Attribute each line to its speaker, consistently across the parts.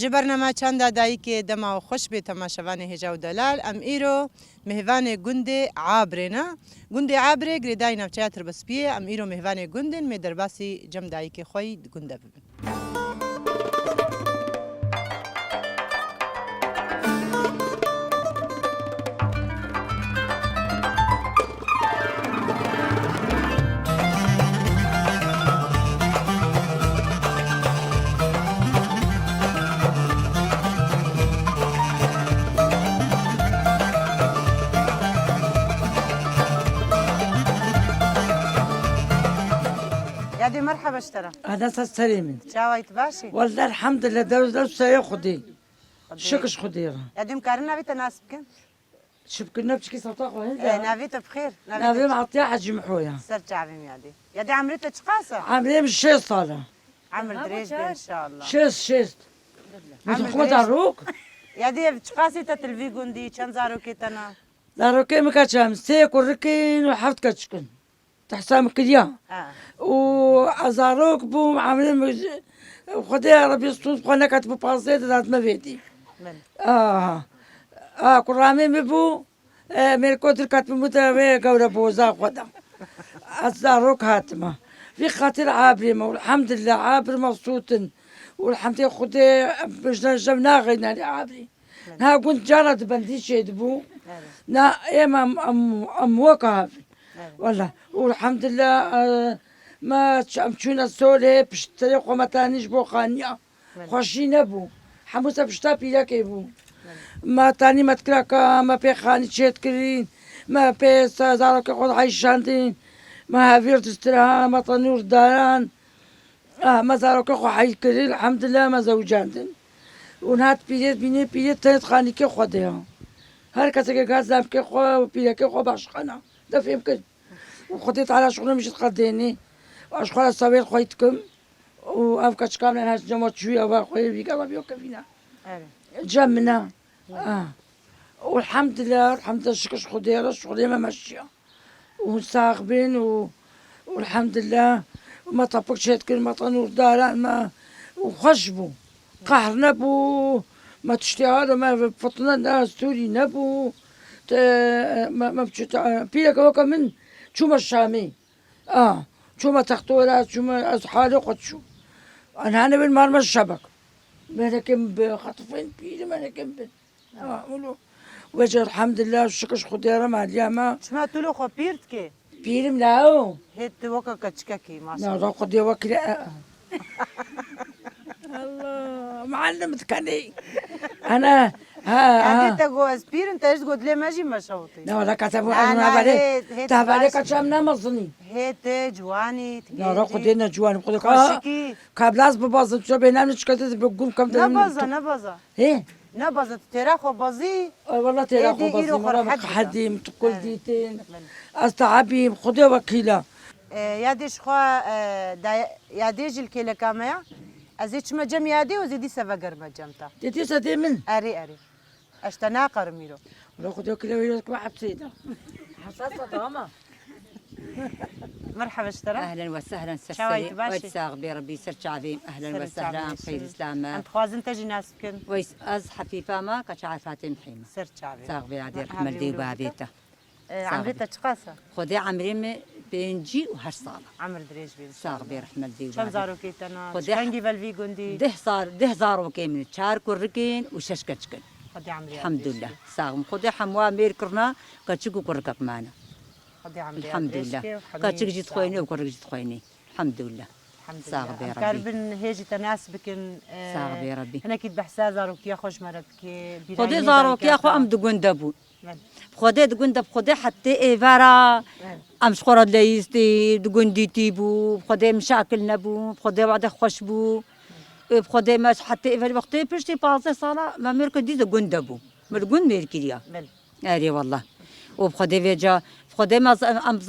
Speaker 1: ji bernameya çanda dayîkê dema xweş bê temaşevanê hêja û delal em îro mêhvanê gundê Abrê ne. Gundê Abrê girêdayî navçeya Tirbispiyê em îro mêhvanê gundên mê derbasî cem dayîkê xwe yî gunde bibin. يا دي مرحبا اشترى
Speaker 2: أنا سليمين
Speaker 1: شاويت باشي
Speaker 2: والله الحمد لله دروس سيخدي شكش خديرة
Speaker 1: يا دي مكارنا نافيتا ناس بكن
Speaker 2: شبكنا بشكي سطاق
Speaker 1: نافيتا بخير
Speaker 2: نافي معطيها حج محويا
Speaker 1: سرت عبيم يا دي عمرتها شقاسة
Speaker 2: عاملين مش شيء صالة
Speaker 1: عمر دريج ان شاء الله
Speaker 2: شيست متخوة داروك
Speaker 1: يا دي شقاسي تتلفي قندي كان زاروكي تنا
Speaker 2: داروكي مكاتشام ستيك وركين وحفت كاتشكن تحسام كليا وعزاروك بوم عاملين خديها ربي يسطوس بخونا كاتبو باسيت ذات ما فيدي كرامي ببو ميركوتر كاتبو متابعي قورة بوزا خدا عزاروك هاتما في خاطر عابري والحمد لله عابر مبسوط والحمد لله خدي بجنا جبنا غينا عابري ها كنت جارة بنديش يدبو نا ايما ام وكهافي والله والحمد لله ما تشونا سولي بشتري وما تانيش بو خانيا خوشي نبو حموسة بشتا بيلاك يبو ما تاني ما تكراكا ما بي خاني تشيتكرين ما بي زاروك يقود عيشانتين ما هافير تسترها ما تنور داران ما زاروك يقود عيشكرين الحمد لله ما زوجانتين ونهات بيليت تانيت خاني كي خوديها هر كسا كازام كي خو بيلاك خو باشخانا ده فهمكن وخديت على شغل مش تقديني واشغال الصبير خويتكم وافكاش كامل ناس جمعت شويه واخويا بيك الله بيوك فينا جمنا والحمد لله شكش خديرة شغلي ما ماشيه وساقبين والحمد لله وما طبقش هاد كلمة طنور داران ما وخشبوا قهر نبو ما تشتهر ما فطنا الناس سوري نبو ما بتشت بيلك وكا من شو ما الشامي شو ما تختورات شو ما أصحابي قد شو أنا بالمرمى الشبك ما كم بخطفين بيلي ما كم بن ولو وجه الحمد لله شكش خديرة مع الياما
Speaker 1: شما تلو خو بيرتكي
Speaker 2: بيلي ملاو
Speaker 1: هيت وكا كتشكاكي ما شاء
Speaker 2: الله لا قد وكل الله معلم تكني أنا
Speaker 1: ها تقو اسبير انت ايش تقول لي ماجي ما شوطي
Speaker 2: لا ولا كتبوا انا بالي تابالي كتشامنا مصني
Speaker 1: هيت جواني
Speaker 2: لا را خدينا جواني بقولك كابلاز بباز شو بينام شكلت بقوم كم
Speaker 1: نبازا
Speaker 2: ايه
Speaker 1: نبازا تراخو بازي
Speaker 2: والله تراخو بازي مرة حديم تقول ديتين استعبي خدي وكيله
Speaker 1: يا ديش خوا يا ديج الكيله كاميا ازيتش ما جم يادي وزيدي سفقر ما جمتا
Speaker 2: تيتي سدي من
Speaker 1: اري اشتناقر ميرو
Speaker 2: لو خدي وكيله ويلك ما حبسيده حساسه طامه
Speaker 1: مرحبا اشترى
Speaker 3: اهلا وسهلا سرسري وتساغ بربي سرت عظيم اهلا وسهلا خير سلامة
Speaker 1: انت خوازن تجي ناس كن
Speaker 3: ويس از حفيفه ما كشعر فاتن حيمه
Speaker 1: سرت عظيم
Speaker 3: ساغ بيادي رحمه دي وبابيته
Speaker 1: عمرتها تشقاسه
Speaker 3: خدي عمري بنجي وهش صالة
Speaker 1: عمر دريج بين
Speaker 3: ساغ برحمه دي
Speaker 1: شن زارو كيتنا شنجي فالفي قندي
Speaker 3: ده زارو كيمن شار كركين وششكشكن
Speaker 1: خدي عمري
Speaker 3: الحمد لله ساغ خدي حموا ميركرنا كتشكو كركك معنا الحمد لله كاتشك جيت خويني وكرك جيت خويني الحمد لله ساغ بي ربي
Speaker 1: كاربن هيجي تناسبكن
Speaker 3: ساغ بي ربي
Speaker 1: هنا كيت بحسا زاروك يا خوش مرك
Speaker 3: خدي زاروك يا خو ام دغون دبو خدي دغون دب خدي حتى ايفارا ام شخورد ليستي دغون ديتيبو خدي مشاكل نبو خدي بعد خوش بو خدي ما حتى ايفارا وقتي بشتي بازي صاله ما ميرك دي دغون دبو مرغون ميركيا اري والله وبخدي فيجا بخدي ما ام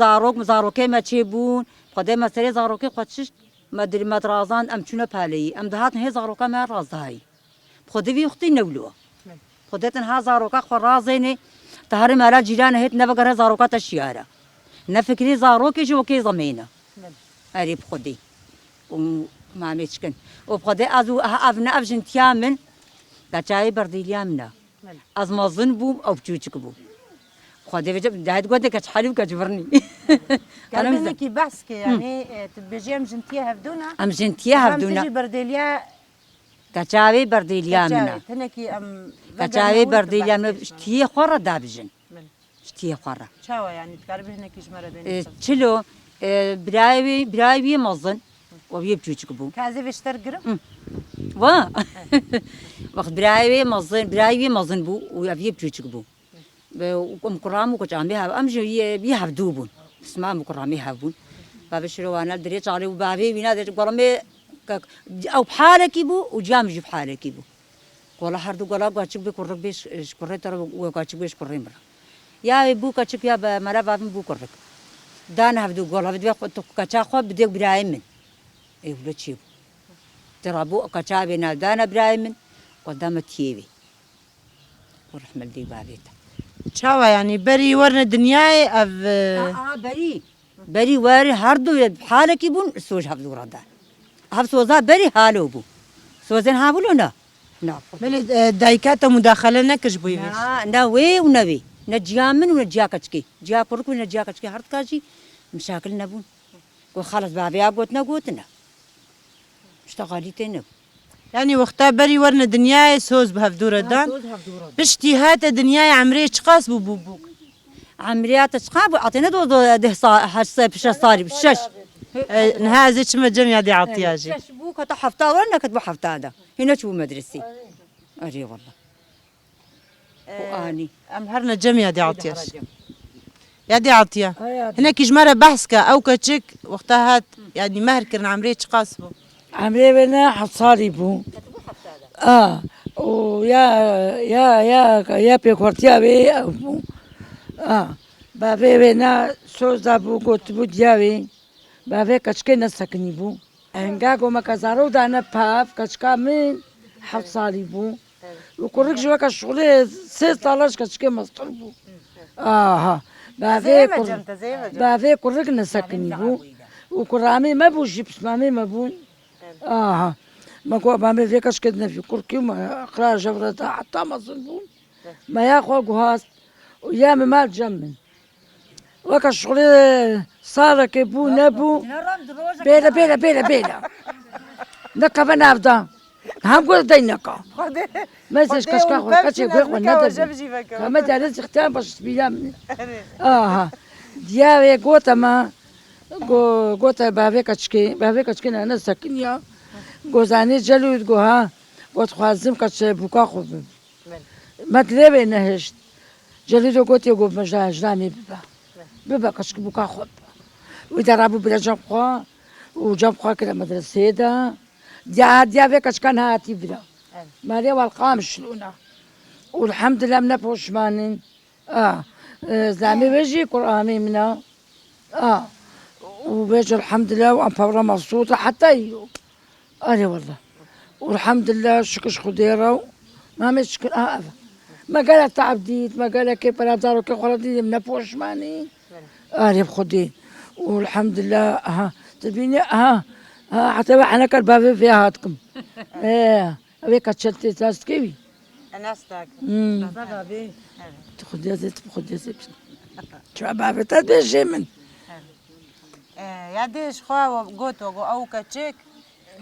Speaker 3: زاروكي ما تشيبون بخدي ما سري زاروكي قدشش ما دري ما درازان ام تشونا بالي ام دهات هي زاروكا ما رازاي بخدي في اختي نولو بخدي تنها زاروكا خرازيني تهري مالا جيران هيت نبقر زاروكا تشياره نفكري زاروكي جوكي ضمينه اري بخدي وما ميتشكن وبخدي ازو افنا افجن تيامن كاتشاي برديليا منا از مازن بوم او بچوچك بوم خدي بجب دهد قد كتحالي وكتجبرني
Speaker 1: انا منك بحث يعني تبجي ام جنتيها هفدونا
Speaker 3: ام جنتيها
Speaker 1: تجي
Speaker 3: هفدونا
Speaker 1: برديليا
Speaker 3: كاتشاي برديليا منا
Speaker 1: تنكي ام
Speaker 3: كاتشاي برديليا منا شتي خورا دابجن شتي خورا
Speaker 1: شاوا يعني تقربي هناك جمره دنيا
Speaker 3: تشلو برايوي مازن وبيب بچوچك بوم
Speaker 1: كازي بيشتر قرم
Speaker 3: وا وقت برايوي مازن بو وبيب بچوچك بوم وكم كرام وكجام بها امجي بيها بدوبون اسمع مكرامي هابون فبشروا انا دريت علي وبابي بينا دريت قرمي او بحالك يبو وجام جي بحالك يبو ولا حردو قلا قاتشك بكرك بيش شكري ترى وقاتشك بيش كري مرة يا بو كاتشك يا مرا بابن بو كرك دانا هبدو قلا بدي كاتشا خو بدي برايم من اي ولا تشيب ترى بو كاتشا بينا دانا برايم من قدام تيبي ورحمه دي بابيتا
Speaker 1: شاوا يعني بري ورنا دنياي اف
Speaker 3: بري واري هردو بحالك يبون سوج هبدو ردا هب سوزا بري هالو بو سوزن هابلونا نا
Speaker 1: ملي دايكاتا مداخله نكش بوي
Speaker 3: نا وي ونبي نجيامن ونجياكشكي جيا كرك ونجياكشكي هرد كاجي مشاكل نبون وخلص بابي قوتنا اشتغالي تنب
Speaker 1: يعني وقتها بري ورنا دنياي سوز بهفدورة دان بشتي هات دنياي عمري تشقاس بوبوك
Speaker 3: عمريات تشقاب عطينا دو ده صاري بشش
Speaker 1: نهازي شما جميع دي عطياجي
Speaker 3: شش بوك تحفتا ولا كتبو حفتا هذا هنا شو مدرسي اجي والله واني
Speaker 1: امهرنا جميع دي عطياجي يا دي عطيا هناك جمرة بحثك او كتشك وقتها هات يعني مهر كرن عمري تشقاس بو
Speaker 2: عمري بنا حصاري بو ويا يا بيكورتيا بي بو بابي بنا سوزا بو قلت بو دياوي بابي كشكي نسكني بو هنگا قوما كزارو دانا باب كشكا من حصاري بو وكورك جوا كشغل 6 طالاش كشكي مصطر بو بابي كورك نسكني بو وكرامي ما بو جيبس مامي ما بو ما كو مامي فيكاش كدنا في كركي ما قرا جبرة حتى ما صنبون ما ياخو قهاس ويا ما تجمن وكا شغلي صار كيبو نبو بيلا نكا بنافدا هم قول دينكا ما زيش كشكا خو كاتشي بيخو ندر كما جالس اختام باش تبيام دياوي قوتا ما قوتا بابي كاتشكي انا ساكنيا گوزانی جلوید گو ها گوت خوازم کچه بوکا خوب مطلب نهشت جلوید گوتی گو مجا جلامی ببا کچه بوکا خوب و در ابو بلا جاب خوا و جاب خوا کلا مدرسه دا دیا به کچه کن هاتی بلا ماري والقام شلونا والحمد لله من بوشمانين زعمي بيجي قرآني منا وبيجي الحمد لله وأم فورا مبسوطة حتى يو والله والحمد لله شكش خديرة ما مشكل ما قالت تعبديت ما قالت كيف انا دارو كيف خلدي من فوش ماني بخدي والحمد لله تبيني حتى احنا كالبابي فيها هاتكم هيك تشلتي تاس كيفي
Speaker 1: انا استاك بابي
Speaker 2: تاخذ يا زيت شو بابي تدبي من
Speaker 1: يا ديش خوا وقوت او كتشيك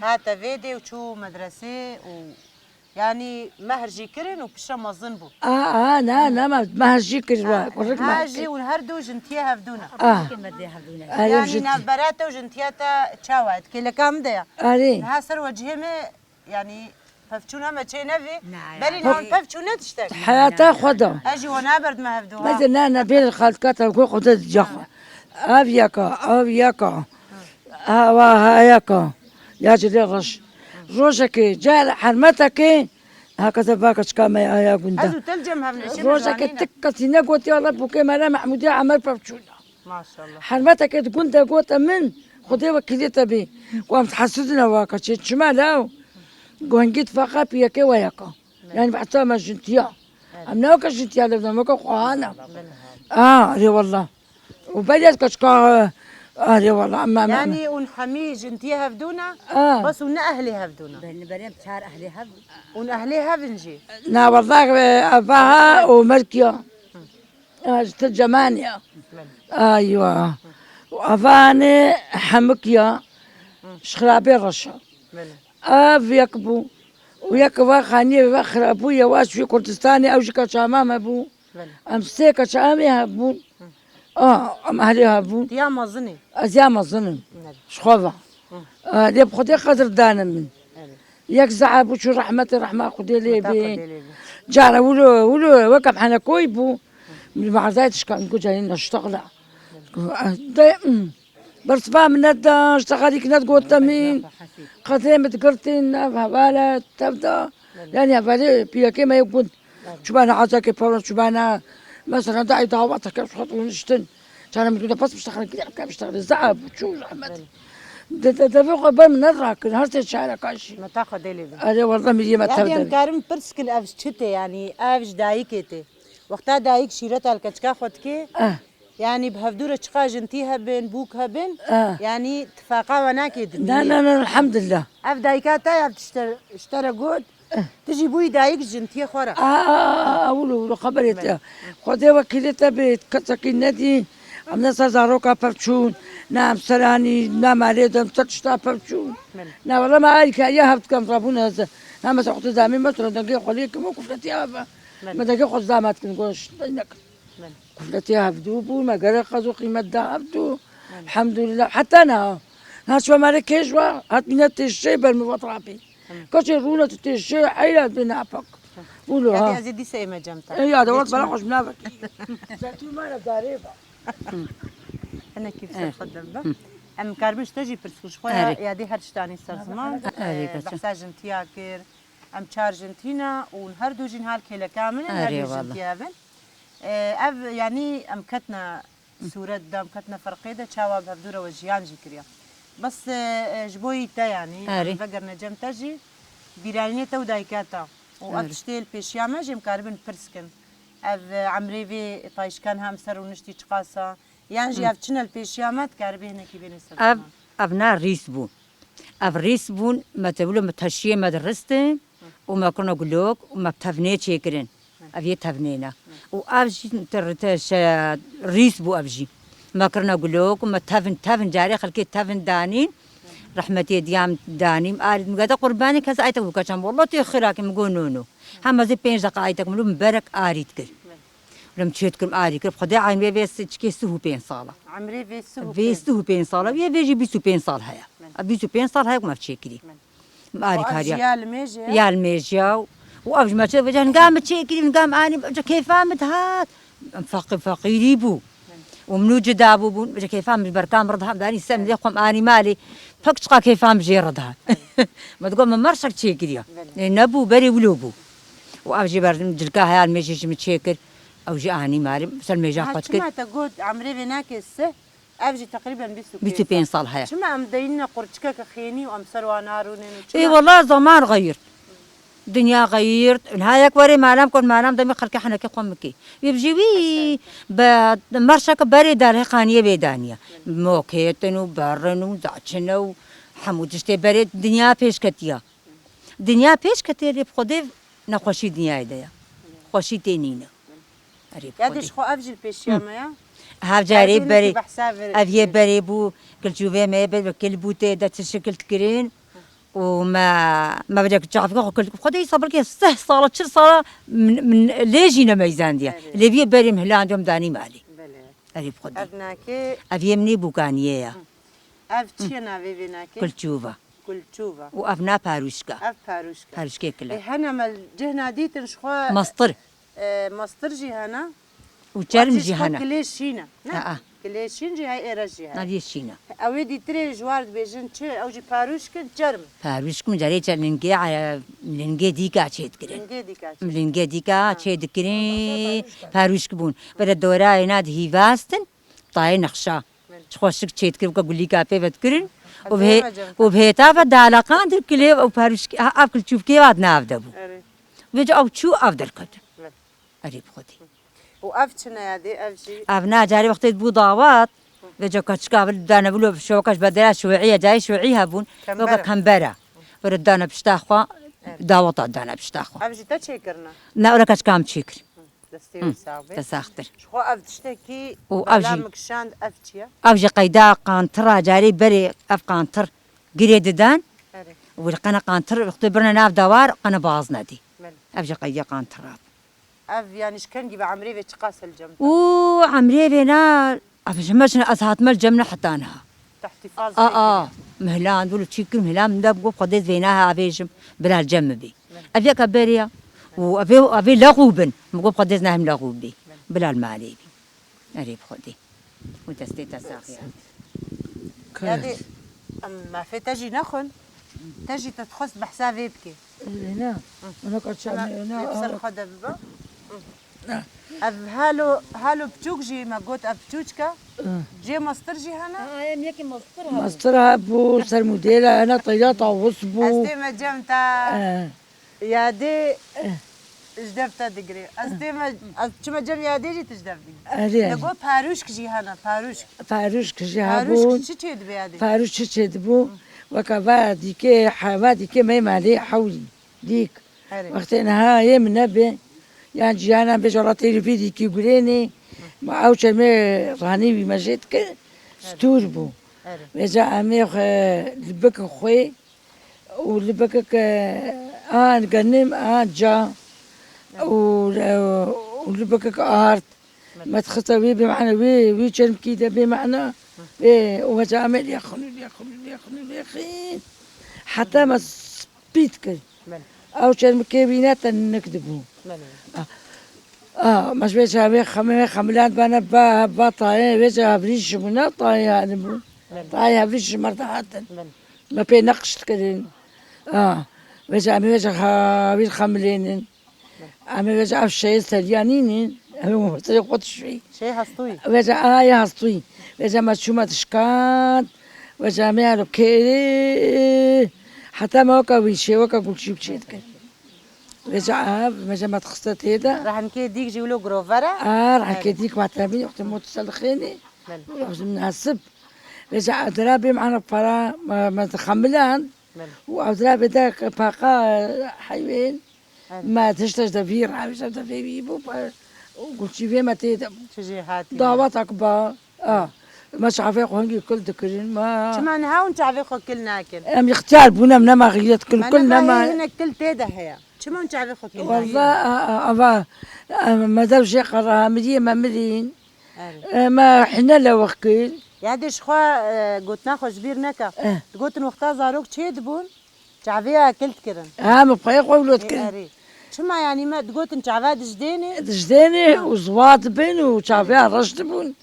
Speaker 1: هاتا فيدي وشو مدرسة يعني مهرجي كرن وبشرا مظنبو
Speaker 2: لا ما هرجي كرن
Speaker 1: هاجي ونهردو جنتيها هفدونا
Speaker 2: يعني
Speaker 1: نابراتا وجنتياتا تشاوات كي لكام ديا هاسر وجهمي يعني ففتشونا ما تشي نبي بلي نهار ففتشونا تشتاك
Speaker 2: حياتا خدا
Speaker 1: اجي ونابرد ما هفدوها
Speaker 2: مثلا انا بين الخالكات وكو خدت جخة افياكا هاياكا يا جدي غش روجك جال حرمتك هكذا باكش كما يا قندا
Speaker 1: هذو تلجمها من عشان
Speaker 2: روجك تكتي نقوت يا رب وكما لا محمودية عمل فبشونا
Speaker 1: ما شاء الله
Speaker 2: حرمتك تكون قوت من خدي وكليتا بي قام تحسدنا واكش شمالا قوانجيت فقط بيك وياك يعني بعتها ما جنتيا امنا وكش جنتيا لبنا ما كخوانا ري والله وبدأت كشكا أهلي والله أما
Speaker 1: يعني ونحمي جنتيها بدونا بس ون أهلها بدونا
Speaker 3: بريم بشار أهلها
Speaker 1: ون أهلها بنجي
Speaker 2: نا والله أباها وملكيا جمانيا أيوة وأفاني حمكيا شخرابي رشا يكبو ويكبا خاني خرابويا واش في كردستاني أو شكا شامام أبو أمسيكا شامي هبون أم أهلي هبون
Speaker 1: يا مظني
Speaker 2: أزيام الظنن شخوفا دي بخدي قدر دانا من ياك زعابو شو رحمة خدي لي بي جانا ولو وكم حنا كويبو من بعضاتش كان نقول جايين نشتغل برس من الدا اشتغلي كنا تقول تمين قديمة قرتين هبالة تبدا يعني هبالة بيا كيما يكون شبانا عزاكي فرنس شبانا مثلا داعي دعواتك كيف خطوة نشتن كان مدودة بس بشتغل كذا كيف بشتغل الزعب وشو رحمة ده فوق بال من الراك هرت الشارع كاشي
Speaker 1: ما تاخذ لي
Speaker 2: أنا والله مية ما
Speaker 1: يعني
Speaker 2: تبدأ
Speaker 1: مكارم برسكن أفشتة يعني أفش دايكتي وقتها دايك شيرتها الكتكا خدكي يعني بهفدورة شقا جنتيها بين بوكها بين يعني اتفاقا وناكد
Speaker 2: لا الحمد لله
Speaker 1: اف دايكاتا اشترى قود تجي بوي دايك جنتيه خورا
Speaker 2: أولو خبرت خدي وكيلتها بيت كتاكي نادي عمنا سازاروكا فرشون نعم سراني نعم عليهم تشتا فرشون نعم والله ما عليك يا هبت كم رابونا هذا نعم سأخذ زامي مثلا دقيقة خليك مو كفلتي هذا ما دقيقة خذ زامات كنقولش كفلتي هبدو ما قرأ خذوا قيمة ذهبتو الحمد لله حتى أنا هاشوا مالك كيشوا هات من الشيء بالمفطرابي كشي رونا تشي حيلة بنافق قولوا
Speaker 1: هذه
Speaker 2: ها
Speaker 1: ازيدي سيما جمتا
Speaker 2: اي هذا والله بلاقش بنافق زيتون ما ضاربة
Speaker 1: انا كيف سنخدم به ام كاربش تجي برسوش خويا يا دي هرشتاني سر زمان بحسا جنتيا كير ام تشار جنتينا ونهر دو جن هال كيلا كامل هر جنتيا بن اف يعني ام كتنا صورة دام كتنا فرقيدة تشاوا بهدورة وجيان جيكريا بس جبوي تا يعني فقر نجم تجي بيرانية تا ودايكاتا وأفتشتيل بيشيامة جيم كاربن برسكن اف عمري في طايش كان همسر ونشتي تقاسا يعني جي افتشنا البيشيامات كاربي هنا كي بين السلطان
Speaker 3: أبنا ريسبون أب ريسبون ما تقولوا متهشية مدرستين وما كنا قلوك وما بتفني شيكرين أبي تفنينا وأبجي ترتش ريسبو أبجي ما كنا قلوك وما تفن جاري خلكي تفن دانين رحمتي ديام داني قال مقادا قرباني كذا آيتك وكاشم والله تيخراك مقولونو هم زي 5 دقائق ملو مبارك آريت كر لم تشيت كرم آري كر خدي عين بيس تشكي سهو 5 صالة
Speaker 1: عمري
Speaker 3: في سهو 5 صالة ويا بيجي بيسو 5 صالة هيا بيسو 5 صالة هيا وما فتشكري آري كاريا يا الميجيا وأبج ما تشوف وجه نقام تشكري نقام آني كيف عمد هات فقيري بو ومنو جدابو بون كيف عم بركام رضها داني سام يقوم اني مالي فقط كيف عم جي رضها ما تقول ما مرشك تشيكريا نبو بري ولوبو وابجي برجلكا هاي الميجي متشيكر او جي اني مالي سلمي جا قتك
Speaker 1: ما تقول عمري بناكس ابجي تقريبا
Speaker 3: بيسو بين صالحه
Speaker 1: شما ام دينا قرتشكا خيني وامسر ونارون
Speaker 3: اي والله زمان غير الدنيا غيرت نهاية وري ما كون ما دمي خلك احنا كي قمكي يبجيوي بمرشك بري دار قانيه بيدانيا موكيتنو برنو داتشنو حمود اشتي بري الدنيا پیش كتيا دنيا پیش كتيا ريب خدي نخوشي دنيا ديا خوشي تنينا ريب
Speaker 1: خدي يادش خو افجل بيشيما يا
Speaker 3: هاف جاري بري افيه بري بو كل جوفي ما بكل بوتي دا تشكل تكرين وما بدك تعرف كل خدي صبر كي صارت شر صار من ليجينا ميزان ديا اللي بيه بري مهلا عندهم داني مالي أريب خدي
Speaker 1: أبناكي
Speaker 3: أبي مني بوكانية
Speaker 1: أفتشينا بيبناكي
Speaker 3: كل تشوفا وأبنا باروشكا باروشكا كلها
Speaker 1: هنا مال جهنا ديت نشخوا
Speaker 3: مصطر
Speaker 1: مصطر جي هنا
Speaker 3: وجرم جي هنا
Speaker 1: كليش شينا كليش شين جي هاي إيرج جي هنا
Speaker 3: نادي شينا
Speaker 1: أودي تري جوارد بيجن شيء أو جي باروشكا جرم
Speaker 3: باروشكا مجري لنجي على لنجي ديكا شيء تكرين لنجي ديكا شيء تكرين باروشكا بون بدأ الدورة يناد هيفاستن طاي نخشة خوشك شيء تكرين وكقول لي كافي بتكرين وبهتا فدالقان در كلي وباروشكا أكل تشوف كي بعد نافدبو ويجي أو شو أفدر كده أريب خدي
Speaker 1: وأفتشنا يا دي أفجي
Speaker 3: أبنا جاري وقت بوداوات بجا كشكابل دانا بلو شوكاش بدلا شوعية جاي شوعيها بون وكا كمبرة ورد دانا بشتاخوا داوطة دانا بشتاخوا
Speaker 1: أبجي تشيكرنا
Speaker 3: نا ولا كشكام تشيكر
Speaker 1: دستي صعبة
Speaker 3: تساختر
Speaker 1: شخو أفتشتكي
Speaker 3: وأبجي.
Speaker 1: بلامك شاند أفتشيا
Speaker 3: أوجي قيدا قانترا جاري بري أف قانتر قريد دان
Speaker 1: أري
Speaker 3: والقنا قانتر اختبرنا ناف دوار قنا بازنا دي
Speaker 1: مل
Speaker 3: أوجي قيدا قانترات
Speaker 1: أف يعني شكن جيب عمري في تقاس الجنب
Speaker 3: وعمري بينا أفش مشنا أسهات مال جمنا حتانها
Speaker 1: احتفاظ
Speaker 3: مهلان دول تشيكر مهلان من دبقو قديت بيناها أبيجم بلا الجنب بي أبي كبريا وأبي لغوبن مقول قديتنا هم لغوبي بلا المالي بي أريب خدي وتستي تساقي
Speaker 1: يعني ما في تجي نخل تجي تتخص بحسابي يبكي
Speaker 2: هنا انا كنت
Speaker 1: يبصر
Speaker 2: هنا
Speaker 1: خدم أب هالو بتوجي ما قلت أب بتوجكا جي مصدر جي هنا
Speaker 3: يمكن مصدرها
Speaker 2: مصدرها بو سر موديلا انا طياطة وصبو
Speaker 1: أستي ما جمتا يا دي جدبتا دقري أستي ما شو ما جم يا دي جي تجدب دي نقول باروشك جي هنا باروشك
Speaker 2: فاروش كجابون
Speaker 1: باروشك شو تشيد بيادي
Speaker 2: فاروش تشدبو وكفا ديكي حوا ديكي ما يمالي حولي ديك وقتنا هاي من نبي يعني جانا بجراتي في ديكي قوليني ما عاوش مي راني بمجد كده ستوربو وجا امي لبك خوي ولبكك قنم جا ولبكك ارت ما تخطوي بمعنى وي كان كده بمعنى وجا امي ياخذ حتى ما سبيت كده او كان مكيبينات نكذبو مش بيش هبي خملان بنا با طاي بيش هبريش منا طاي يعني طاي هبريش مرتاحة ما بين نقش كذين بيش عمي بيش هبي خملين عمي بيش عف شيء سريانين هو سريقت شوي
Speaker 1: شيء هستوي
Speaker 2: بيش يا هستوي بيش ما شو ما تشكات بيش عمي على كيري حتى ما وكا شيء وكا كل شيء بشيت كده رجع ما تخصت هيدا
Speaker 1: راح نكي ديك جيولو جروفرا
Speaker 2: راح كديك مع تابين وقت موت سلخيني لازم نحسب رجع أدرابي معنا فرا ما تخملان وأدرابي داك باقا حيوان ما تشتش دفير عايش دفير بيبو وقلت شي ما تيدا
Speaker 1: تجي هاتي
Speaker 2: دعواتك با مش عارفه هنجي كل ذكرين ما
Speaker 1: شو معنى هاو انت عارفه كلنا كل
Speaker 2: ام يختار بونا من ما غيت كلنا ما
Speaker 1: هنا كل تيدا هي شو ما انت عارفه كلنا
Speaker 2: والله ما دام شي قراها مدين ما مدين ما حنا لا وكيل
Speaker 1: يا دي شخوا قلت ناخذ جبير نكا قلت وقتها زاروك تشيد بون تعرفيها كلت كرن
Speaker 2: ما بقى ولد كرن
Speaker 1: شو ما يعني ما تقولت انت عفاد
Speaker 2: جديني وزوات بين وتعرفيها رشد بون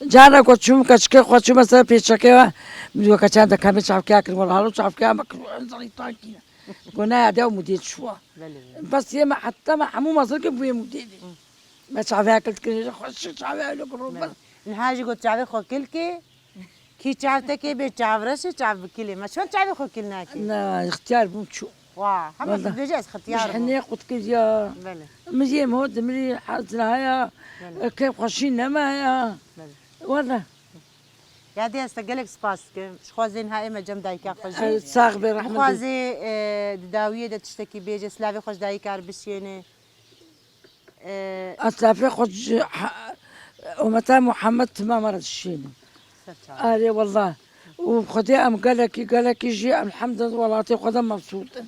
Speaker 2: جانا قلت شو كشكي قلت شو مثلا بيشكي من وقت عندك كم تعرف كاكل ولا هلو تعرف كاكل انزلي طاقية قلنا هذا مدير شوا بس هي ما حتى ما حمو مصر كيف هي مدير ما تعرف أكلت كل خش تعرف أكل كروب
Speaker 1: نهاجي قلت تعرف خو كلكي كي تعرفتك بتعرف راسي تعرف كلي ما شو تعرف خو كلنا كي
Speaker 2: لا اختيار بمشو
Speaker 1: واه هم بيجاز اختيار
Speaker 2: مش حني قلت كذا مزيان هود ملي حالتنا هيا كيف خشينا ما هيا والله
Speaker 1: يا دي استقلك سباس شخوازين هاي ما جم دايكا خوجي
Speaker 2: صاغ برحمة
Speaker 1: خوازي داوية دا تشتكي بيجي سلافي خوش دايكا بسيني
Speaker 2: أسلافي خوش ومتى محمد ما مرض الشيني أري والله وخدي أم قالك يجي الحمد لله والله خدي مبسوطة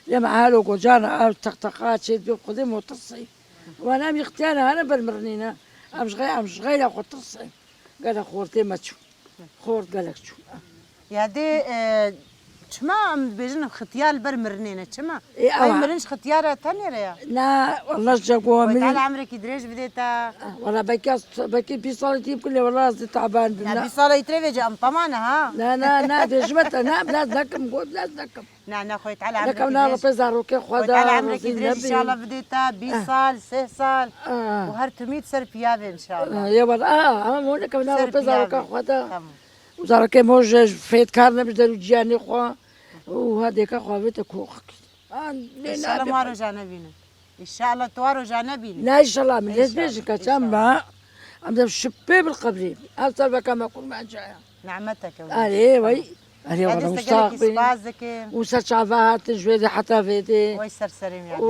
Speaker 2: لما هالو قجانا تقطقات شيء بخدي متصي وأنا مختارة أنا بالمرنينة أمش غير أخو تصي قال خورتي ما تشوف خور قالك شو
Speaker 1: يا دي شما بيجن ختيار برمرنينة شما اي مرنش ختيارة ثانية ريا
Speaker 2: لا والله جاكوا
Speaker 1: من على عمرك يدريش بديتا
Speaker 2: والله بكي بيصالتي بكل والله تعبان
Speaker 1: بالله بيصالة يتريفي ام طمانة ها
Speaker 2: لا دجمت انا بلاد نكم قول بلاد نكم
Speaker 1: نعم خويت على عمرك
Speaker 2: نكم نار بيزارو كي خدا
Speaker 1: على عمرك يدريش ان شاء الله بديتا 20 سال 6 سال وهرت 100 سر بيابي ان شاء الله
Speaker 2: يا والله اما مو نكم نار بيزارو كي خدا وزارو كي موج فيت كارنا بدلو جاني خوا وهذيك خوابتك كوخك
Speaker 1: ان شاء الله ما رجعنا بينا ان شاء الله توارو جانا بينا
Speaker 2: لا ان شاء الله من ليش كتم عم الشباب القبريب أصل بكا ما كل ما جاء
Speaker 1: نعمتك
Speaker 2: عليه وي عليه
Speaker 1: هذه
Speaker 2: والله
Speaker 1: استقلك
Speaker 2: مستقبل
Speaker 1: سبازك
Speaker 2: وسرشافات جويدي حتى فيدي
Speaker 1: وي سرسرين يعني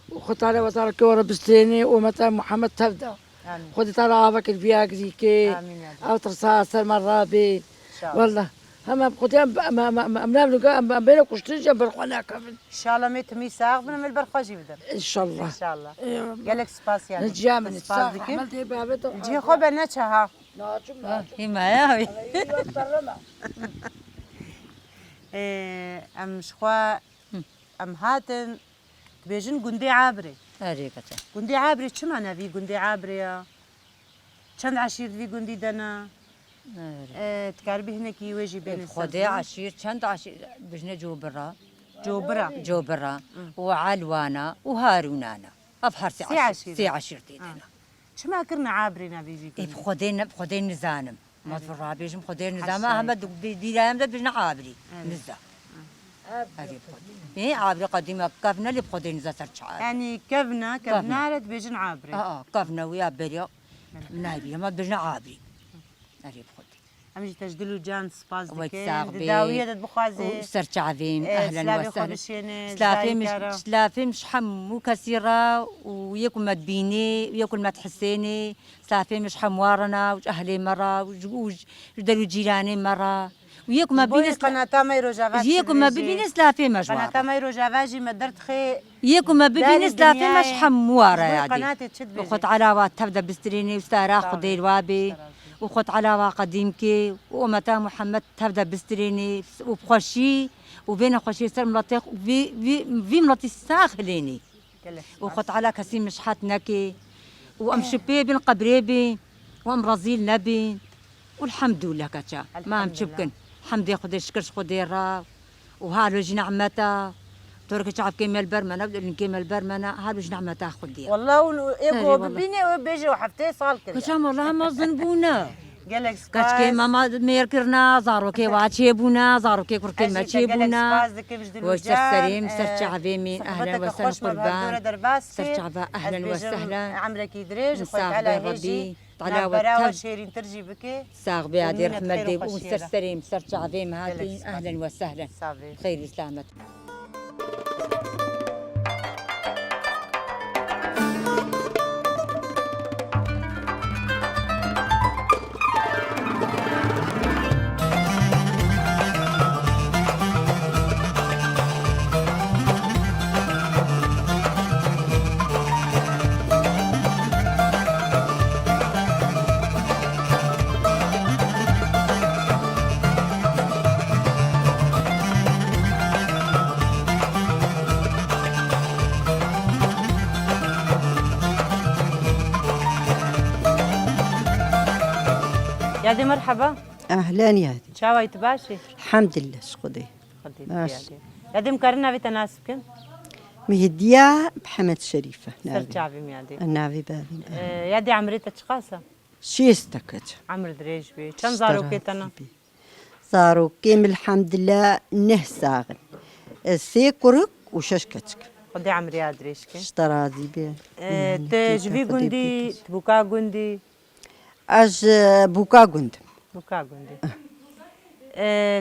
Speaker 2: وخطالة وتركي ورا بستيني ومتى محمد تبدا
Speaker 1: آمين
Speaker 2: خذي ترى عافاك الفياك زيكي
Speaker 1: آمين يا رب
Speaker 2: أو ترصاص المرابي
Speaker 1: إن شاء الله
Speaker 2: والله هم بخدي ما بنلقى بينك وشتي جنب القناة كمان
Speaker 1: إن شاء الله ميت ميساغ من البرخوجي بدر
Speaker 2: إن شاء الله
Speaker 1: إن شاء الله
Speaker 2: إيه.
Speaker 1: قالك سباس يعني
Speaker 2: نتجا من الساعة
Speaker 1: سبازك
Speaker 2: عملت إيه بابته
Speaker 1: جي خو بناتها
Speaker 3: هي معايا
Speaker 1: ام شخوا ام هاتن تبيجن قندي عابري
Speaker 3: هريكتا
Speaker 1: قندي عابري شو معنى في قندي عابري يا چند عشير في قندي دنا تكاربي هناك يواجي بين
Speaker 3: خدي عشير چند عشير بجنا جوبرا
Speaker 1: جوبرا
Speaker 3: جوبرا وعلوانا وهارونانا أفحر
Speaker 1: سي عشيرة.
Speaker 3: سي عشير تيدنا
Speaker 1: شو ما كرنا عابري في
Speaker 3: إيه
Speaker 1: قندي
Speaker 3: بخدين نزانم ما تفرع بيجم خدين نزانم
Speaker 1: حشاي.
Speaker 3: أحمد بديلايم ده بجنا عابري نزا هذه بخدين إيه عابري قديمة كافنا اللي بخدين نزا سرچعاد
Speaker 1: يعني كفنا تبيجن عابري
Speaker 3: كافنا ويا بريا نايبي ما بجنا عابري هذه بخدين
Speaker 1: امجي تجدلو جان سباز
Speaker 3: وتساغبي.
Speaker 1: داوية بخازي
Speaker 3: سرچعفيم أهلا
Speaker 1: سلافي
Speaker 3: وسهلا
Speaker 1: خودشيني
Speaker 3: سلافي مش حمو كثيرة وياكل ما تبيني وياكل ما تحسيني سلافي مش حموارنا وش أهلي مرة وش دلو جيراني مرة وياكل ما بيني
Speaker 1: قناة ما يروجافاجي
Speaker 3: ياكل ما بيني سلافي مش
Speaker 1: قناة
Speaker 3: وارا
Speaker 1: ما يروجافاجي ما درت خي
Speaker 3: ياكل ما بيني
Speaker 1: داري
Speaker 3: سلافي مش
Speaker 1: الدنيا
Speaker 3: حموارة
Speaker 1: زبون
Speaker 3: يعني
Speaker 1: قناة تشد بيجي.
Speaker 3: وخط علاوة تبدا بستريني وستارا
Speaker 1: صافي.
Speaker 3: خدي الوابي وخط علاوة قديمكي ومتى محمد تبدا بستريني وبخشي وبين خوشي سر ملطيق في ملطي ساخليني وخط على كسيم مشحات نكي وام شبيبي قبريبي وام رزيل نبي والحمد لله كتا ما هم شبكن الحمد لله خدي شكرش خدي را وهالوج نعمتا ترك شعب كيما البرمنه بدل كيما البرمنه هالوج نعمتا خدي
Speaker 1: والله
Speaker 3: أيوة
Speaker 1: ايبو
Speaker 3: والله.
Speaker 1: بيني بيجي وحفتي صالك
Speaker 3: كتام والله ما ظنبونا
Speaker 1: قالك
Speaker 3: كاش كيما ما ميركرنا زارو كي واتشيبونا زارو كي كركي ما تشيبونا واش سرسريم سرشعبي من اهلا وسهلا قربان سرشعبا اهلا وسهلا
Speaker 1: عمرك يدريج
Speaker 3: نساغ بي ربي طلع
Speaker 1: براوة
Speaker 3: وتب
Speaker 1: شيرين ترجي بك
Speaker 3: ساغ بي هذه
Speaker 1: ومنة
Speaker 3: رحمة
Speaker 1: خير
Speaker 3: دي
Speaker 1: وخشيرة.
Speaker 3: وسرسريم سرشعبي مهاتي
Speaker 1: جلس.
Speaker 3: اهلا وسهلا
Speaker 1: صافي
Speaker 3: خير سلامة
Speaker 1: يا دي مرحبا
Speaker 4: أهلا يا هدي
Speaker 1: شاوي تباشي
Speaker 4: الحمد لله شخدي
Speaker 1: خدي
Speaker 4: ماشي.
Speaker 1: يا دي مكرنا في تناسبكن
Speaker 4: مهدية محمد شريفة
Speaker 1: سرچعبي ميادي
Speaker 4: النافي بابين
Speaker 1: يا دي عمريتا تشخاصة
Speaker 4: شيستكت
Speaker 1: عمر دريج بي كم زارو كيتنا
Speaker 4: صاروا كيم الحمد لله نه ساغن سيكرك وششكتك
Speaker 1: خدي عمري يا دريشكي
Speaker 4: اشترازي بيه
Speaker 1: تجفي قندي تبوكا قندي
Speaker 4: أج بوكا قند
Speaker 1: بوكا قندي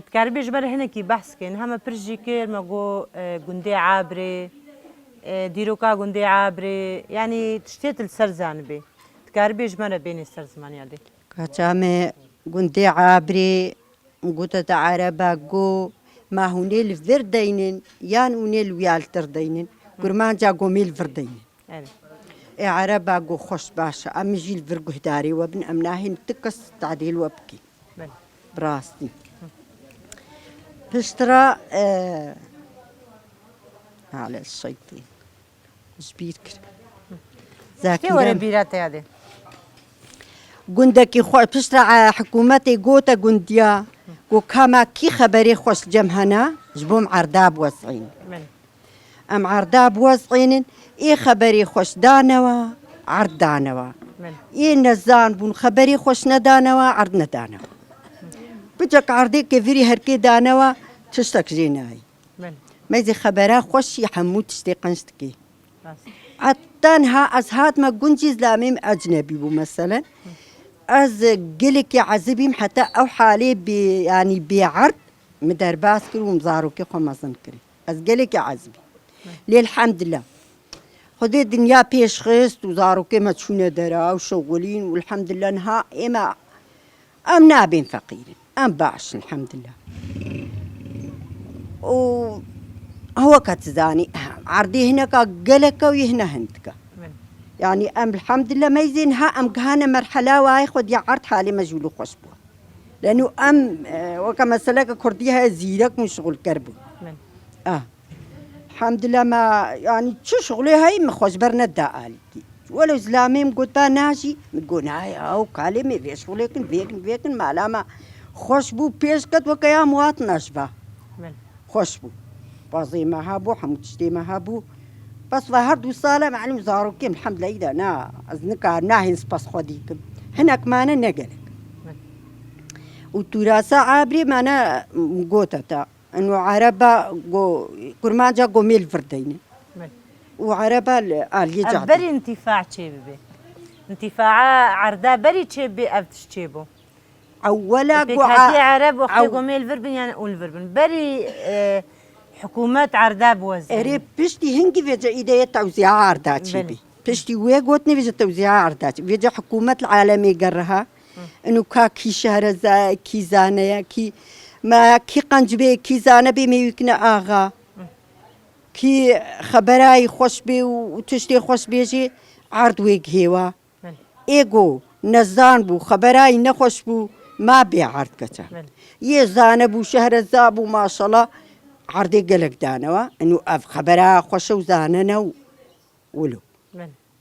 Speaker 1: تكاربي جبر هنا كي بحث كين هما برجي كير ماغو قندي عابري ديروكا قندي عابري يعني تشتيت السرزان بي تكاربي جبر بين السرزمان يا دي
Speaker 4: كاتامي قندي عابري قوتة عربا قو ما هوني الفردينين يان هوني الويالتردينين قرمان جا قومي الفردينين عربا قو خوش باشا أمي جي الفرقو هداري وابن أمناهن تكس تعديل وابكي براستي بشترى على الشيطان جبيرك
Speaker 1: تي ورا بيرات يا دي
Speaker 4: قندكي خو بشترى حكومتي قوتا قنديا قو كما كي خبري خوش جمهنا جبوم عرداب وسعين أم عرداب وسعين إيه خبري خوش دانوا عرض دانوا إيه نزان بون خبري خوش ندانوا عرض ندانوا بجك عرضي كفيري هركي دانوا تشتك زيناي ما زي خبرها خوش يحمو تشتي قنشتكي عتانها از هات ما قنجي زلاميم أجنبي مثلا از قلك عزبيم حتى أو حالي يعني بعرض مدرباس كري ومزاروكي خمسن كري از قلك عزبي ليه الحمد لله خدي الدنيا بيش خيست وزاروكي ما تشونا درا وشغولين والحمد لله نها إما أم نابين فقيرين أم باش الحمد لله وهو كتزاني عرضي هناك قلك ويهنا هندك يعني أم الحمد لله ما يزينها أم كهانا مرحلة واي خد يعرض حالي مجولو خشبوه لأنه أم وكما سلك كرديها زيرك من شغل كربو الحمد لله ما يعني شو شغلي هاي مخوش برنا الدقالي ولو زلامي مقول با ناجي مقول هاي أو كلمة في شغلك فيكن معلامة خشبو بيشكت وكيا مواطن أشبه خشبو بازي ما هابو حموتشتي ما هابو بس ظهرت وصالة معلم زاروكيم الحمد لله إذا أنا أزنكار ناهنس بس خديكم هناك مانا نقلك وتراسة عابري مانا مقوتتا إنه عربة كرمانجا قوميل فردين وعربة اليجاد
Speaker 5: بري انتفاع شيء ببي انتفاع عردا بري شيء بي أفتش شيء
Speaker 4: أولا
Speaker 5: هاتي عرب وقت قوميل فردين يعني أول فردين بري حكومات عردا بوزن
Speaker 4: أري بشتي هنجي فيجا إيديا توزيع عردا شيء بشتي ويقوتني فيجا توزيع عردا فيجا حكومة العالمية قرها إنه كي شهر زا كي زانيا كي ما كي قنجبي كي زانا بي ميكنا آغا كي خبراي خوش بي وتشتي خوش بيجي عرض ويك هوا إيجو نزان بو خبراي نخوش بو ما بي عرض كتا يزانا بو شهر الزابو ما شاء الله عرضي قلق دانوا إنه أف خبرا خوش وزاننا ولو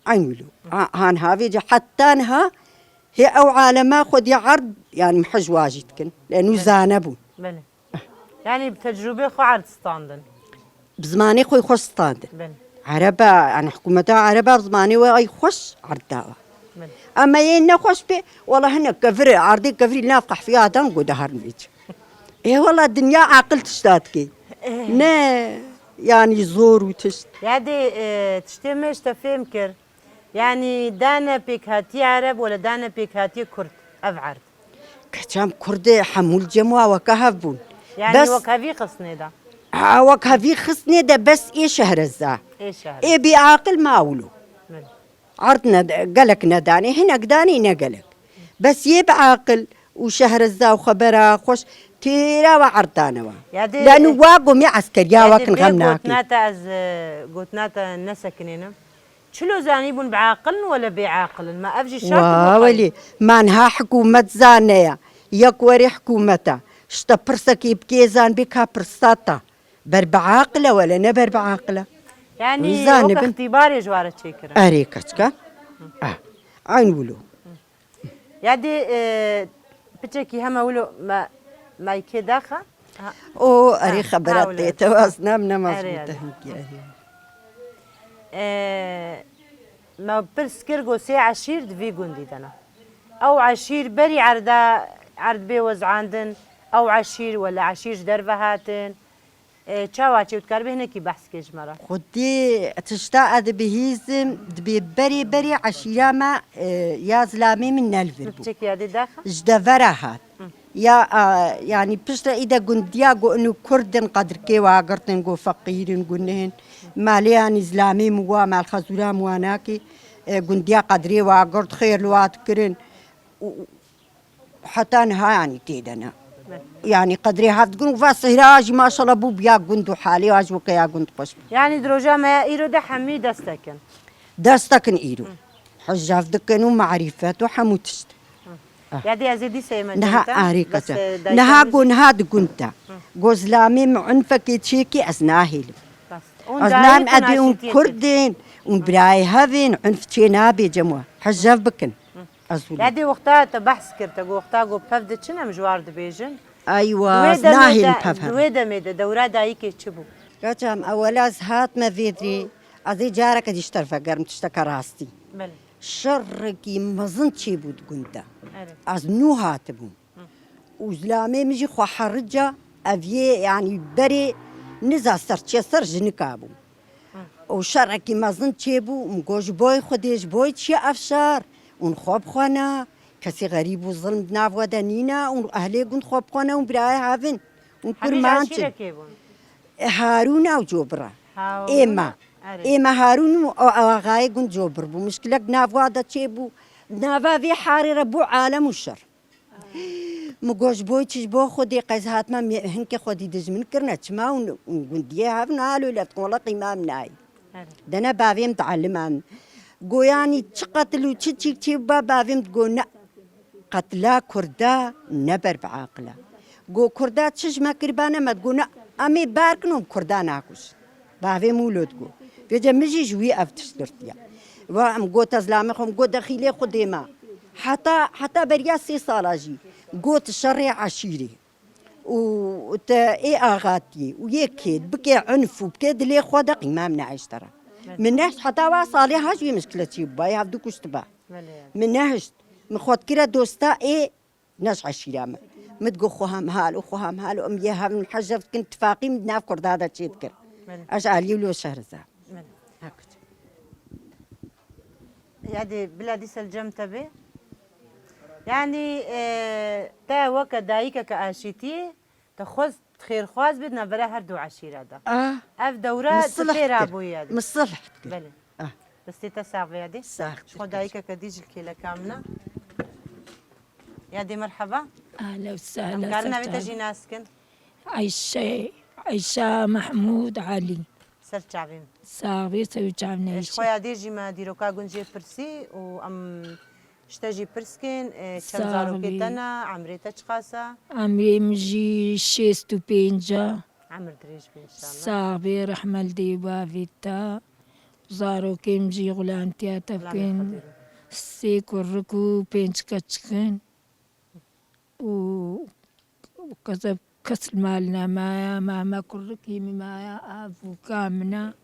Speaker 4: عين ولو هان هافي حتى انها هي أو عالمها خد عرض يعني محج واجدكن لأنه زانبو
Speaker 5: بله يعني بتجربة خو عرض ستاندن
Speaker 4: بزماني خوي خوش ستاندن عربة يعني حكومتها عربة بزماني وغي خوش عرض داوا أما ينا خوش بي والله هنا كفري عرضي كفري نافقح فيها دنقو دهر بيج إيه والله الدنيا عاقل تشتاتكي نا يعني زور وتشت
Speaker 5: يعني تشتمش تفهم كر يعني دانا بيك هاتي عرب ولا دانا بيك هاتي كرد أفعرد
Speaker 4: كتام كرد حمول جموع وكهفون
Speaker 5: يعني بس وكهفي خصني دا
Speaker 4: وكهفي خصني دا بس إيه شهر الزا
Speaker 5: إيه شهر
Speaker 4: إيه بيعاقل ما أولو عرضنا قلك نداني هنا قداني نقلك بس يبعاقل وشهر الزا وخبرها خوش تيرا وعرضانا
Speaker 5: يعني
Speaker 4: لأنه واقوم يعسكر يا واكن غمناكي
Speaker 5: قوتناتا نسكنينا شلو زانيبون بعاقل ولا بيعاقل ما أفجي شرط
Speaker 4: واولي ما نها حكومة زانية يكوري حكومتها شتا برسك يبكي زان بكا برساتا بربعاقلة ولا نبر بعاقلة
Speaker 5: يعني وك اختباري جوارة شكرا
Speaker 4: أريكتك عين ولو
Speaker 5: يعني بتشكي هما ولو ما يكي داخل
Speaker 4: أو أري خبرات توازنا من مظبوطة
Speaker 5: ما برسكرغو سي عشير دفي قندي دنا أو عشير بري عرض بيوز عندن أو عشير ولا عشير درفة هاتن چاواتي وتكربي هناكي بحث كيش مرة
Speaker 4: خدي تشتاق بهيزم دبي بري عشيرة ما يا زلامي من الفربو
Speaker 5: بتشكي هذه داخل
Speaker 4: جدفرة هات يا يعني بشتا إذا قنديا قو إنه كردن قدر كي واقرتن قو فقيرن قنهن ماليان إسلامي موا مال خزورا مواناكي قنديا قدري واقرت خير لوات كرن حتى انها يعني تيدنا يعني قدري هاد قنو فاسهراج ما شاء الله بو بيا قندو حالي واج وكيا قند قش
Speaker 5: يعني دروجا ما إيرو ده حمي
Speaker 4: دستكن إيرو حجاف دكنو معرفات وحموتشت
Speaker 5: يعني أزيدي سيما
Speaker 4: نها آريكتا نها قون هاد قنتا قوزلامي معنفك تشيكي أزناهيل أزنام أدي كردين براي هافين عنف تشينابي جموع حجاف بكن
Speaker 5: يعني وقتها تبحث كرتا وقتها قو بفدت شنا مجوار دبيجن
Speaker 4: أيوة أزناهيل بفهم
Speaker 5: دويدا ميدا دورا دايكي تشبو
Speaker 4: كتام أولا هات ما فيدري أزي جارك دي اشترفا قرم تشتكى راستي شركي مزن تشيبو تقنتا أزنو هاتبو وزلامي مجي خو حرجة أفيه يعني بري نزا سرچي سر جنكابو وشرعكي مزن تشيبو مقوش بوي خديش بوي تشي أفشار ونخوب خوانا كسي غريب وظلم بناف ودنينا وأهلي قن خوب خوانا وبراي هافن
Speaker 5: حبيش
Speaker 4: ونكرمانتي
Speaker 5: عشيرة كيبون
Speaker 4: هارون وجبرة
Speaker 5: هارونا.
Speaker 4: إما هارون وأغاي قن جبر بمشكلة بناف ودا تشيبو نافا في حاري ربو عالم والشر مقوش بوي تشبو خدي قيزهات ما هنكي خدي دجمن كرنا تما ونقنديها بنالو لا تقول قيمام ناي دنا بافي متعلم قو يعني تقتلوا تشي بافي متقولنا قتلا كردا نبر بعاقله قو كردا تشج ما كربانه ما تقولنا امي باركنهم كردا ناكوش بافي مولود قو بيجا مجي جوي افتشترتيا وام قو تزلامخهم قو دخيلي خديما حتى برياسي صالاجي قوت الشرع عشيري اي اغاتي ويكيد بكي عنف وبكي دلي خدا قيمه من عايش ترى من ناحيه حتى واصالي هاجي مشكلتي باي هبدوك وش تبع من ناحيه من خود كده دوستا اي ناس عشيره متقو خوها مهال اميها من حجه كنت فاقي من ناف كرد هذا تشيذكر اش علي له شهرزاد هكذا
Speaker 5: يعني بلادي سلجم تبي يعني تا وك دايكا كاشيتي تخذ خير خواز بدنا برا هردو عشيره دا اف دوره تخير ابويا
Speaker 4: مصلح
Speaker 5: بله بس تساوي هذه شو دايكا كديج الكيله كامله يا دي مرحبا
Speaker 6: اهلا وسهلا
Speaker 5: قالنا بتجي ناسكن
Speaker 6: عيشة محمود علي
Speaker 5: سرچاویم
Speaker 6: ساوي سوي چاوني
Speaker 5: خويا ديجي ما ديروكا گونجي برسي و ام شتاجي برسكن كم زارو كيتنا عمري تشخاصا
Speaker 6: عمري مجي 65
Speaker 5: عمر دريج ان شاء الله
Speaker 6: ساوي رحمة الديبا فيتا زارو كيمجي غلانتيا تفكين سي كوركو بينش كاتشكن وكذا كسل مالنا ما كركي ما أبو كامنا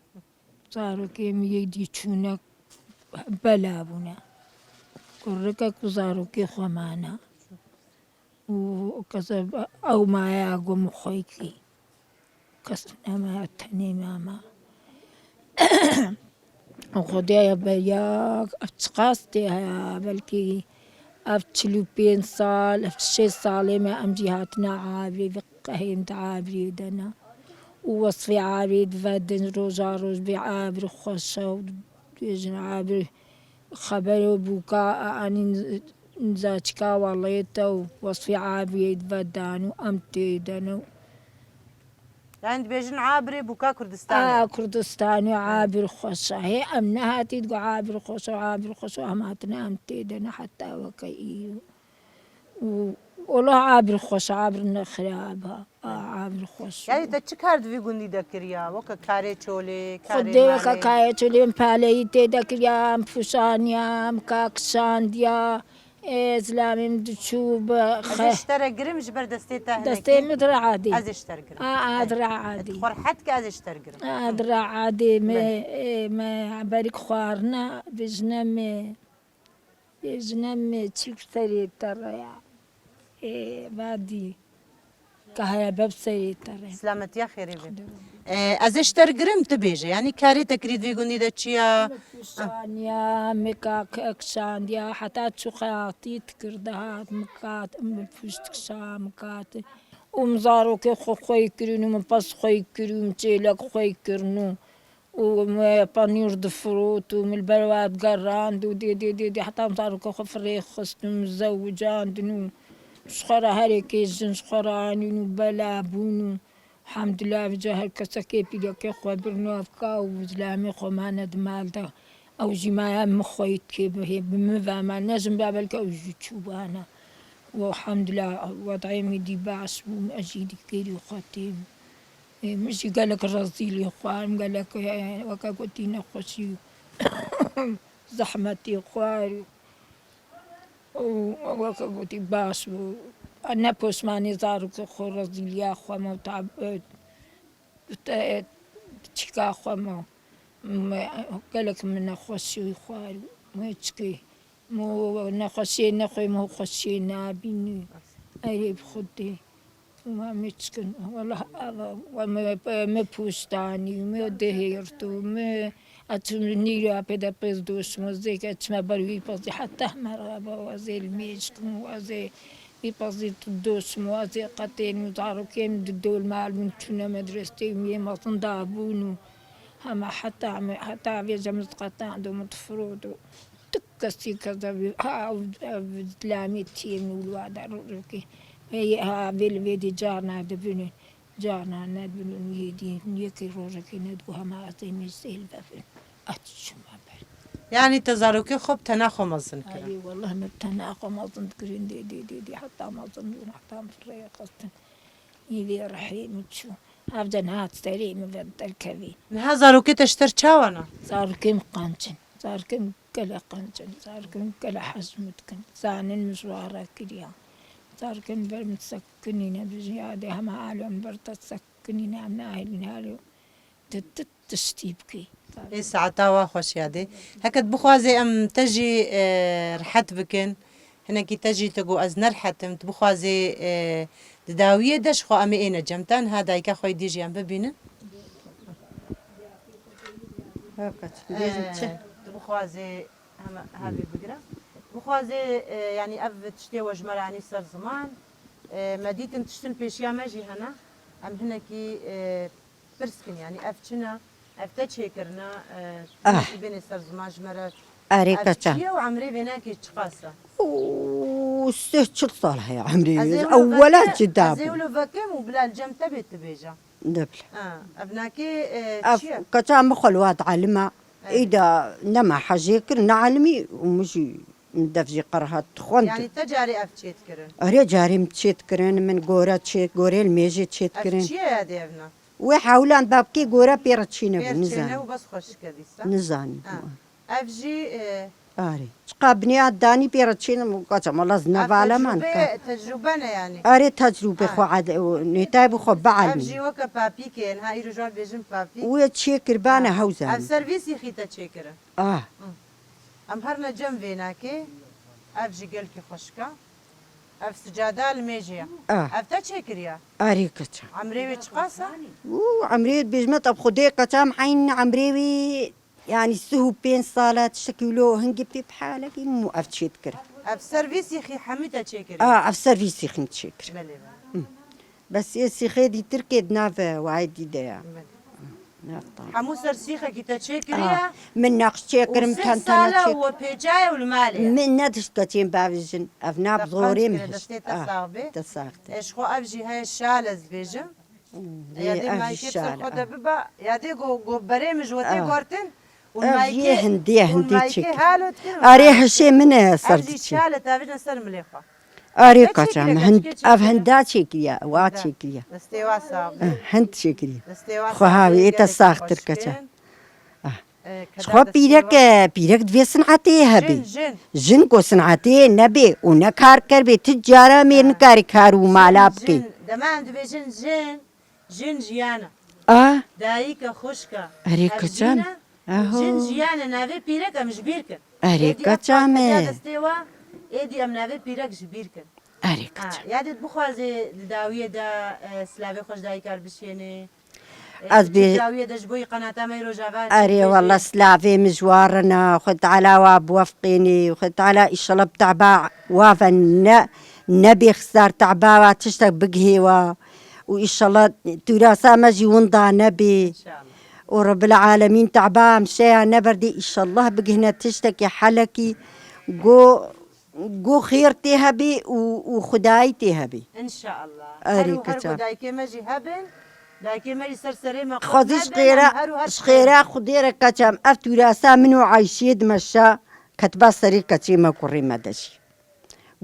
Speaker 6: صاروا كيم يديشونا بلابنا كركا كزاروا كي خمانا وكذا أو ما يقوم خويكي كسلنا ما تاني ماما وخديا بيا أشخاصتي يا بلكي أفتشلو بين صال أفتشي صالي ما أم جهاتنا عابري بقهيم عابري دنا ووصفي عابري دفادن روجا روج بعابري خوشا وبيجن عابري خبري بوكاء أني نزاتشكا والله ووصفي عابري دفادان وأمتي دنا
Speaker 5: يعني بيجن عابري بوكا كردستاني
Speaker 6: كردستاني عابر خوشا هي أمنها تيدقو عابر خوشا هماتنا أمتيدنا حتى وكيئو والله عابر خوشا عابر نخرابها عابر خوشا
Speaker 5: يعني تشكار دوي قندي دكريا وكا كاري چولي
Speaker 6: خدي وكا كاري چولي مبالي تدكريا مفوشانيا مكاكشانديا إسلامي مدشوب
Speaker 5: اشترى قرم جبر دستيته هناك
Speaker 6: دستي مدرع عادي
Speaker 5: از اشترى قرم
Speaker 6: أدرع عادي
Speaker 5: خورحتك از اشترى قرم
Speaker 6: أدرع عادي ما عبالك خوارنا بجنم تشكتري ترى بعدي كهرباء بسري ترى
Speaker 5: سلامت يا خيري از اشترى قرم تبيجي يعني كاري تكريد في قندي دتشيا
Speaker 6: شانيا مكاك اكشانديا حتى تشخاطي تكردها مكات مفوشتك شا مكات ومزارو كي خوي كرونو من باس خوي كرونو تيلاك خوي كرنو وما بانيور دفروت ومن البلوات قراند ودي دي دي, دي حتى مزارو كي خفريخ خصنو مزوجان دنو شخرا هاريكي جن شخراني بلابونو الحمد لله بجاه الكسكيبي لك إخوة برنو أفكا وزلامي خمانة دمالتا أو جماعة مخويت كيبه بمفا ما نجم بابلك أو جتشوبانا والحمد لله وضعي ميدي باعش ومأجيدي كيري وخاتيم مش قالك الرزيلي خوان قالك وكا قلتينا خوشي زحمتي خواري وكا قلتي باش أنا بوش ماني زارك خو رزيلي أخوة موتعب تشكا أخوة قالك من نخشي خواري ما تشكي مو نخشي نخوي مو خشي نابيني أريب خدي وما متسكن والله وما بوستاني وما دهيرتو ما أتمنى له أبدا بيزدوس مزيك أتما بروي بزي حتى مرابا وزي الميشكم وزي بيبزي تدوس وزي قتين مزارو كيم دول معلم كنا مدرستي ميما تنضابونو هما حتى في جمز قطع عندهم تفرودو تكسي كذا بتلامي تيم والوعد روكي هي ها بالفيدي جارنا دبني جارنا ندبني يدي يكي روجكي ندبو هما أتيمي سيلفا في أتشما بل
Speaker 5: يعني تزاروكي خب تناخو مزن كرا
Speaker 6: أي والله مبتناقو ما ظن تكرين دي حتى ما ظنون حتى مفرية قصتن يدي رحيم تشو أبدن هات سريع مبدل كبي
Speaker 5: نها زاروكي تشتر تشاوانا
Speaker 6: صار كم قانشن صار كم كلا قانشن صار كم كلا حزمتكن زان المشوارة كليا صار كم برمتسكنين بزيادة هم عالم برتسكنين عم ناهلين هالو تستيبكي
Speaker 5: إيه ساعتها خوش يادي هكذا بخوازي أم تجي رحت بكن هناكي تجي تقو أزنر حتم تبخوازي داوية دش خو أمي إينا جمتان هذا يكا خوي ديجي أم ببينن بخوازي هذه بقرة بخوازي يعني أف تشتي وجمال يعني صار زمان مديتن تشتن بيشيا ماجي هنا أم هناكي برسكن يعني أفتشنا أفتشي كرنا بين صار زمان جمرة
Speaker 4: أريكتا
Speaker 5: أفتشيا وعمري بيناكي تشقاسة
Speaker 4: وستهتشل صالح يا عمري أولا جداب
Speaker 5: أزيولو فاكم وبلا الجم تبي تبيجا
Speaker 4: دبل
Speaker 5: أبناكي تشيا
Speaker 4: كتا مخلوات علمة إذا نما حاجة كرنا علمي ومشي مدفجي قرها تخونت
Speaker 5: يعني تجاري أفتشيت كرن
Speaker 4: أري جاري متشيت كرن من غورا تشيت غوري الميجي تشيت كرن
Speaker 5: أفتشيا يا دي أبنا
Speaker 4: وحاولان بابكي غورا بيرتشينا
Speaker 5: بيرتشينا
Speaker 4: نزان
Speaker 5: وبس خوش كديسة
Speaker 4: نزان
Speaker 5: أفجي
Speaker 4: أري تقابني عداني بيرتشينا مقاطع مالا زنا فعلا
Speaker 5: تجربة يعني
Speaker 4: أري تجربة خو عاد نتايب خو بعلمي
Speaker 5: أفجي وكا بابي كين هاي رجال بيجن بابي
Speaker 4: ويتشيكر بانا
Speaker 5: أف
Speaker 4: هوزان
Speaker 5: سيرفيسي خيتا تشيكرا
Speaker 4: آه
Speaker 5: أم هرنا جنب فيناكي أفجي قلكي خوشكا أف سجادة الميجيا أفتا تشيكريا
Speaker 4: أري كتا
Speaker 5: عمري قاسة
Speaker 4: وعمري بيجمت أب خدي كتا محين عمري يعني سهو بين صالات شكلو هنجي بحالك مو أفتشيت كر
Speaker 5: أف سيرفيسي خي حميتا تشيكريا
Speaker 4: أف سيرفيسي خنت شكر
Speaker 5: بلي
Speaker 4: بس يسي خيدي تركيد نافا وعيدي دايا
Speaker 5: حمو سرسيخة كي تشيكريا
Speaker 4: من ناقش شكر
Speaker 5: وست صالة هو بيجاي والمالي
Speaker 4: من ندش كتين بافجن أفنا بزوري
Speaker 5: مهش
Speaker 4: تساقت
Speaker 5: إيش خو أفجي هاي الشالة زبيجم يادي ما يكسر خدا ببا يادي جو بريمج وتي قرتن
Speaker 4: أفجي هندي
Speaker 5: تشيك حالو
Speaker 4: أريح شيء من
Speaker 5: أفجي
Speaker 4: صرت
Speaker 5: شالة تافجنا سر مليخة
Speaker 4: أري كتام هند أف هندا تشيكيا واتشيكيا
Speaker 5: استوا صاب
Speaker 4: هند تشيكيا
Speaker 5: استوا
Speaker 4: خو هاوي تساقت كتا شخوا بيرك دوي صنعتي هبي جن كو صنعتي نبي ونكار كربي تجارة مير نكاري كارو مالابكي
Speaker 5: دمان دبي جن جيانا دايكا خوشكا
Speaker 4: أري كتام
Speaker 5: جن جيانا نافي بيرك مش بيرك
Speaker 4: أري كتام
Speaker 5: استوا إيدي أم نافي بيرك جبيرك
Speaker 4: أري كتام
Speaker 5: يادت بخوازي داوية دا سلافي خوش دايكار بشيني
Speaker 4: أزبي
Speaker 5: داوية دا جبوي قناة ميرو جافات
Speaker 4: أري والله سلافي مجوارنا وخد على واب وافقيني وخد على إشلب تعبا وافا نبي خسار تعبا تشتك بقهي وإن شاء الله تراسا مجي ونضع نبي
Speaker 5: إن شاء الله
Speaker 4: ورب العالمين تعبا مشايا نبردي إن شاء الله بقهنا تشتكي حلكي جو خيرتي هبي وخدايتي هبي
Speaker 5: إن شاء الله
Speaker 4: أري كتاب
Speaker 5: دايكي مجي هبن دايكي مجي سرسري ما
Speaker 4: خذش خيرا خديرة كتام أفتوراسا منو عايشيد مشا كتبا سري كتيما كوري مدشي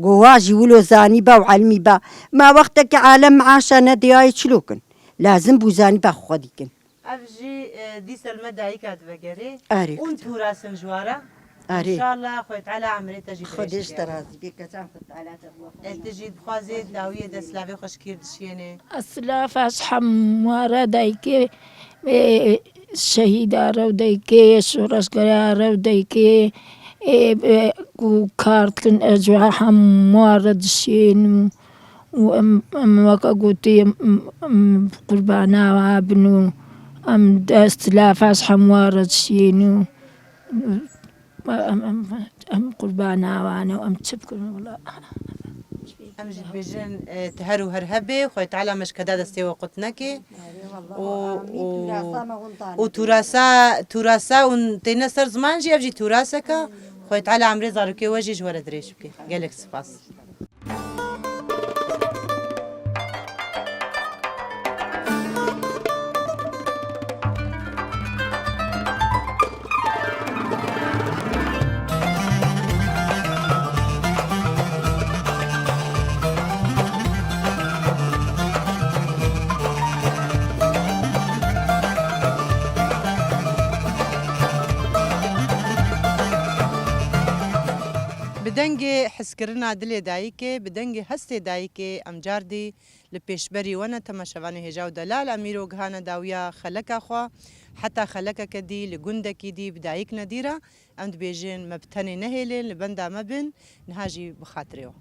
Speaker 4: قواجي ولو زاني با وعلمي با ما وقتك عالم عاشا ندياي تشلوكن لازم بوزاني با خوديكن
Speaker 5: أفجي دي سلمى دايكات بقري
Speaker 4: أري
Speaker 5: وانتو راسن جوارة
Speaker 4: أري
Speaker 5: إن شاء الله خويت على عمري تجي
Speaker 4: خدش ترازي بي كتام خد على
Speaker 5: تجي بخوازي داوية دا سلافي خوشكير دشيني
Speaker 6: أسلاف أصحاب مارا دايكي الشهيدة رو دايكي سورس قرا رو دايكي كارتن أجوا حمارة دشين وأم قوتي قربانا وابنو أم داستلاف أصحم وارد شينو أم قربانا وأنا وأم تشبكر والله
Speaker 1: ام جد بيجن تهرو هرهبه خوي تعالى مش كدا دستي وقتنكي و توراسا ونتينا سر زمان جي افجي توراسك خوي تعالى عمري زاروكي وجي جوار دريش بكي قالك سباس بدنگی حسکرنا دل دایکه بدنگی هستی دایکه امجاردی لپیشبری ونه تماشوانه هجاو دلال امیرو گهانه داویا خلکا خوا حتی خلکا کدی لگندکی دی بدایک ندیره امد بیجین مبتنی نهیلین لبنده مبن نهاجی بخاطریو